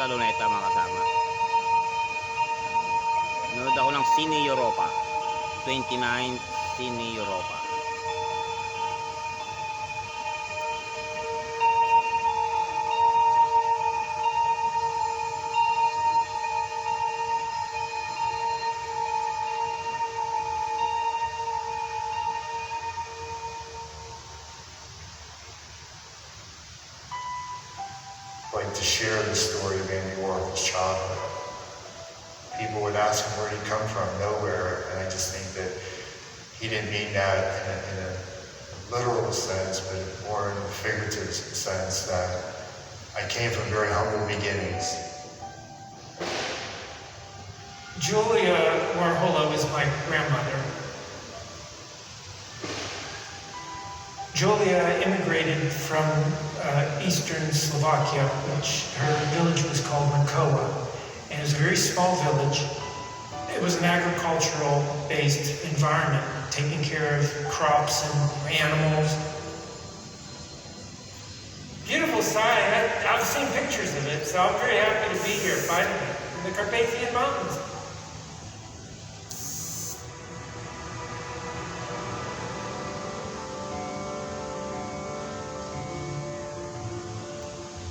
sa Luneta mga kasama. Nanood ako ng Cine Europa. 29 Cine Europa. Like to share the story of Andy Warhol's childhood. People would ask him where he'd come from, nowhere, and I just think that he didn't mean that in a literal sense, but more in a figurative sense, that I came from very humble beginnings. Julia Warhola was my grandmother. Julia immigrated from eastern Slovakia, which her village was called Mrkowa, and it was a very small village. It was an agricultural-based environment, taking care of crops and animals. Beautiful sight. I've seen pictures of it, so I'm very happy to be here finally in the Carpathian Mountains.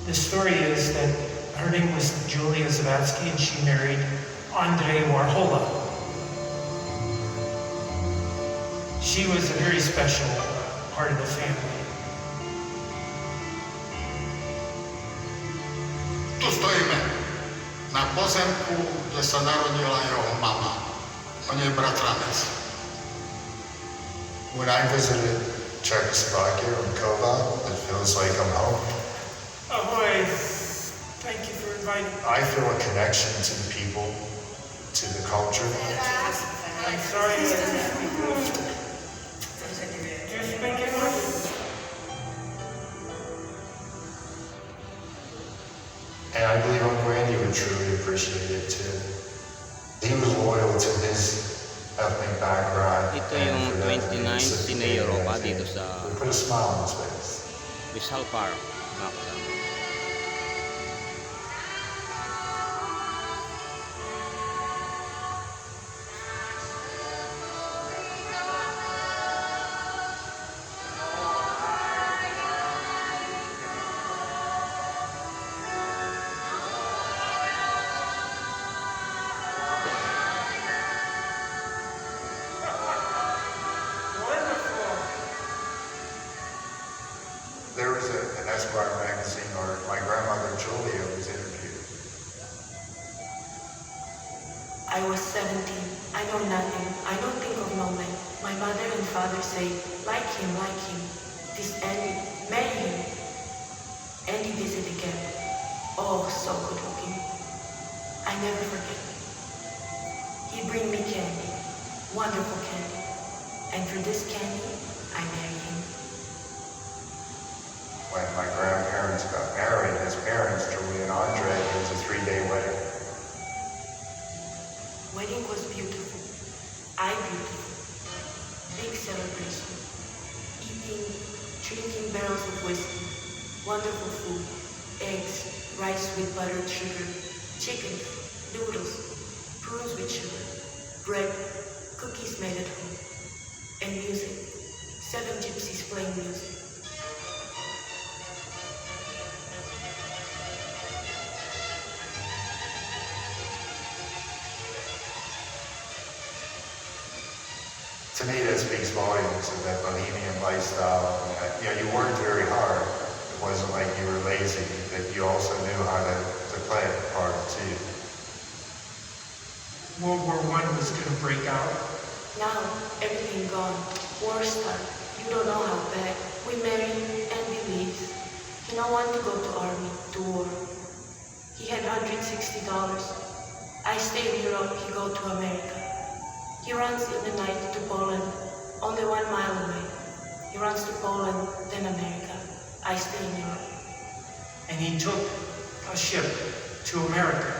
The story is that her name was Julia Zavatsky, and she married Andrei Warhola. She was a very special part of the family. Tu stojíme na pozemku, kde sa narodila jeho mama. On je bratranec. When I visited Czechoslovakia or Mrkowa, it feels like I'm home. Ahoy! Thank you for inviting me. I feel a connection to the people, to the culture. I'm sorry I didn't speak English. Do you speak English? And I believe Uncle Andy would truly appreciate it too. He was loyal to his ethnic background. Ito yung 29 Cine Europa dito sa It put a smile on his face. Rizal Park mga kasama. There was an Esquire magazine where my grandmother Julia was interviewed. I was 17. I know nothing. I don't think of no man. My mother and father say, like him, like him. This Andy, marry him. Andy visit again. Oh, so good looking. I never forget. He bring me candy. Wonderful candy. And for this candy, I marry him. When my grandparents got married, his parents, Julia and Andre, it was a 3-day wedding. Wedding was beautiful. I beautiful. Big celebration. Eating, drinking barrels of whiskey. Wonderful food. Eggs, rice with buttered sugar. Chicken, noodles, prunes with sugar. Bread, cookies made at home. And music. 7 gypsies playing music. To me, that speaks volumes of that bohemian lifestyle. You worked very hard. It wasn't like you were lazy, that you also knew how to play a part too. World War I was going to break out. Now, everything gone. War start. You don't know how bad. We married and we leave. He don't want to go to army, to war. He had $160. I stay in Europe, he go to America. He runs in the night to Poland, only 1 mile away. He runs to Poland, then America. I stay in Europe. And he took a ship to America.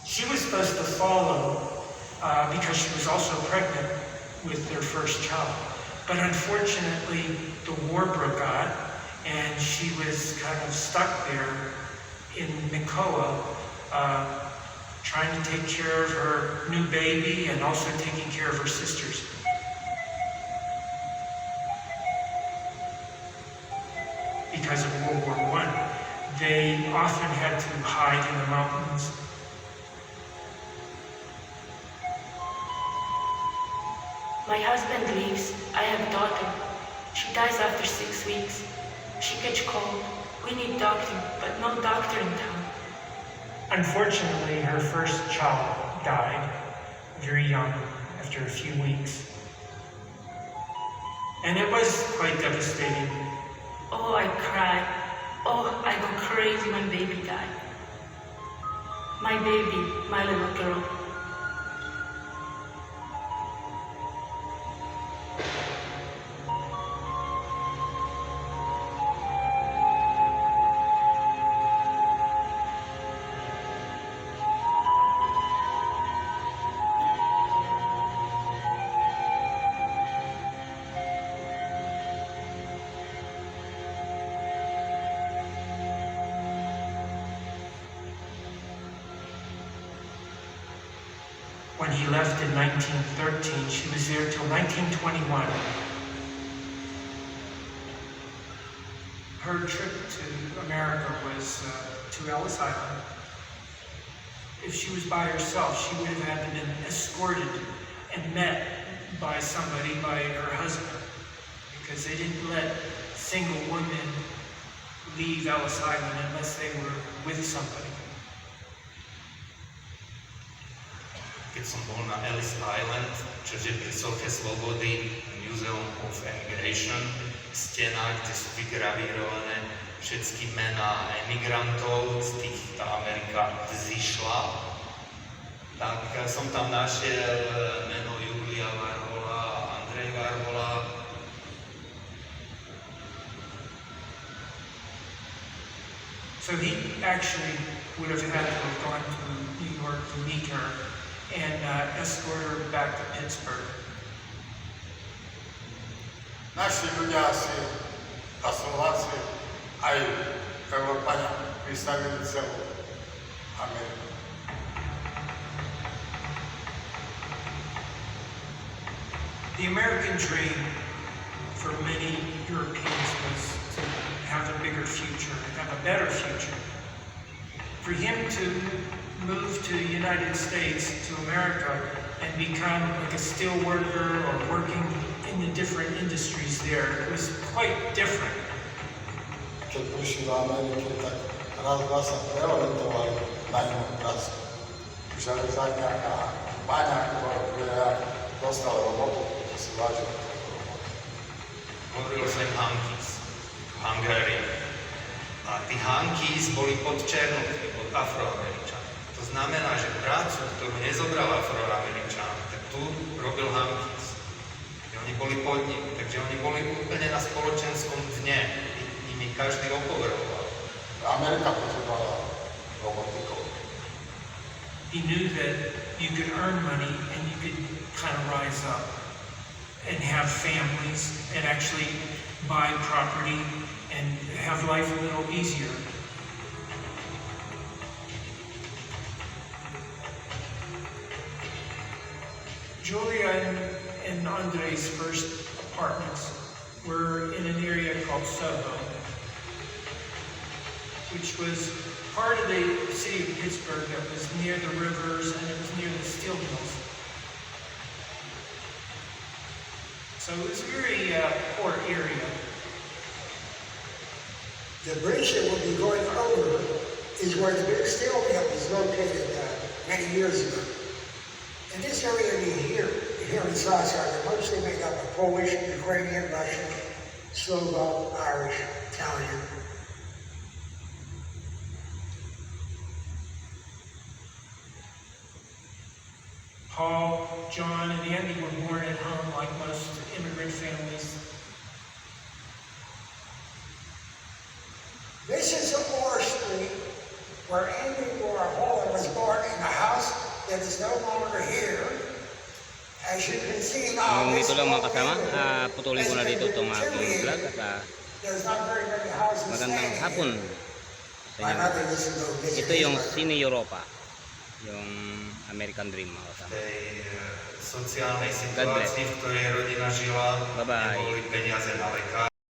She was supposed to follow because she was also pregnant with their first child. But unfortunately, the war broke out, and she was kind of stuck there in Mikoa, trying to take care of her new baby and also taking care of her sisters. Because of World War I, they often had to hide in the mountains. My husband leaves. I have a daughter. She dies after 6 weeks. She gets cold. We need doctor, but no doctor in town. Unfortunately, her first child died very young, after a few weeks. And it was quite devastating. Oh, I cried. Oh, I go crazy when baby died. My baby, my little girl. When he left in 1913, she was there till 1921. Her trip to America was to Ellis Island. If she was by herself, she would have had to been escorted and met by somebody, by her husband, because they didn't let single women leave Ellis Island unless they were with somebody. Keď som bol na Ellis Island, čo je pri soche slobody, Museum of Emigration, stena, kde sú vygravírované všetky mená emigrantov, z tých tá Amerika zišla, tak som tam našiel meno Julia Varhola a Andrej Varhola. So he actually would have had to have gone to New York to meet her and escort her back to Pittsburgh. Naši ľudia asi a Slováci aj Európania vystavili celú Ameriku. The American dream for many Europeans was to have a bigger future, have a better future. For him to move to the United States, to America, and become like a steel worker or working in the different industries there, it was quite different. Keď prišli do Ameriky, tak raz, dva sa preorientovali na inú prácu. Železárňa a baňák, ktorá dostal robotu, to si vážil túto robotu. Hovoril som Hankies, Hungarian. A tí Hankies boli podčernutí, pod Afroameričanmi. To znamená, že prácu, ktorú nezobral Afroameričan, tak tu robil Hankies. Oni boli pod ním, takže oni boli úplne na spoločenskom dne. Nimi každý opovrhoval. Amerika potrebovala robotikov. He knew that you could earn money and you could kind of rise up and have families and actually buy property and have life a little easier. Julia and Andre's first apartments were in an area called Soho, which was part of the city of Pittsburgh that was near the rivers and it was near the steel mills. So it was a very poor area. The bridge that we'll be going over is where the big steel mill was located many years ago. And this area here in Rizal are mostly made up of Polish, Ukrainian, Russian, Slovak, Irish, Italian. Paul, John, and Andy were born at home like most immigrant families. This is a Moore Street where Andy Warhol was born in a house that is no longer here. As you can see now, Hanggang dito lang mga kasama, putulin ko na dito itong aking vlog at There's not very many houses Magandang standing hapon here. sa My inyo. mother used to go visit Ito yung Israel. Cine Europa, yung American Dream mga V kasama. tej sociálnej God bless. situácii, v ktorej rodina žila, Bye bye. neboli peniaze na lekára.